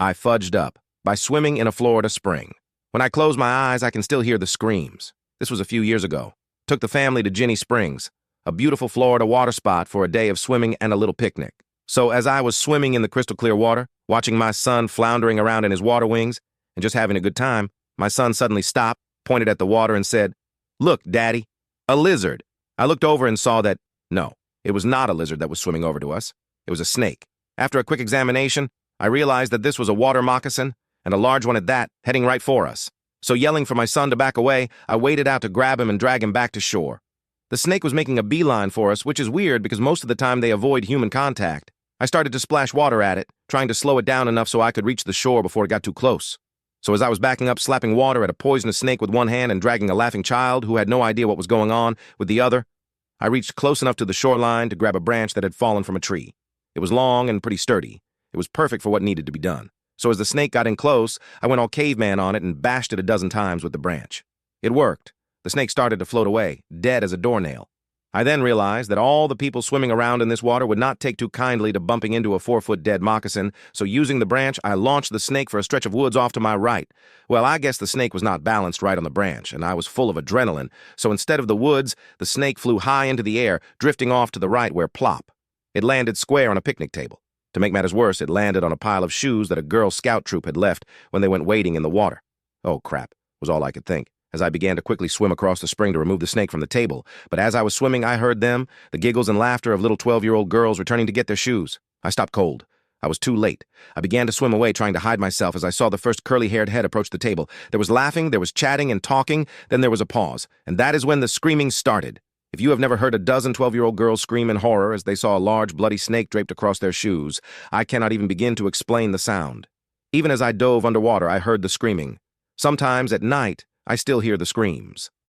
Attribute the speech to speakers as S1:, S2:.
S1: I fudged up by swimming in a Florida spring. When I close my eyes, I can still hear the screams. This was a few years ago. Took the family to Ginnie Springs, a beautiful Florida water spot for a day of swimming and a little picnic. So as I was swimming in the crystal clear water, watching my son floundering around in his water wings, and just having a good time, my son suddenly stopped, pointed at the water, and said, "Look, Daddy, a lizard." I looked over and saw that, no, it was not a lizard that was swimming over to us. It was a snake. After a quick examination, I realized that this was a water moccasin, and a large one at that, heading right for us. So yelling for my son to back away, I waded out to grab him and drag him back to shore. The snake was making a beeline for us, which is weird because most of the time they avoid human contact. I started to splash water at it, trying to slow it down enough so I could reach the shore before it got too close. So as I was backing up, slapping water at a poisonous snake with one hand and dragging a laughing child who had no idea what was going on with the other, I reached close enough to the shoreline to grab a branch that had fallen from a tree. It was long and pretty sturdy. It was perfect for what needed to be done. So as the snake got in close, I went all caveman on it and bashed it a dozen times with the branch. It worked. The snake started to float away, dead as a doornail. I then realized that all the people swimming around in this water would not take too kindly to bumping into a 4-foot dead moccasin, so using the branch, I launched the snake for a stretch of woods off to my right. Well, I guess the snake was not balanced right on the branch, and I was full of adrenaline, so instead of the woods, the snake flew high into the air, drifting off to the right where plop. It landed square on a picnic table. To make matters worse, it landed on a pile of shoes that a Girl Scout troop had left when they went wading in the water. Oh, crap, was all I could think, as I began to quickly swim across the spring to remove the snake from the table. But as I was swimming, I heard them, the giggles and laughter of little 12-year-old girls returning to get their shoes. I stopped cold. I was too late. I began to swim away, trying to hide myself as I saw the first curly-haired head approach the table. There was laughing, there was chatting and talking, then there was a pause. And that is when the screaming started. If you have never heard a dozen 12-year-old girls scream in horror as they saw a large, bloody snake draped across their shoes, I cannot even begin to explain the sound. Even as I dove underwater, I heard the screaming. Sometimes, at night, I still hear the screams.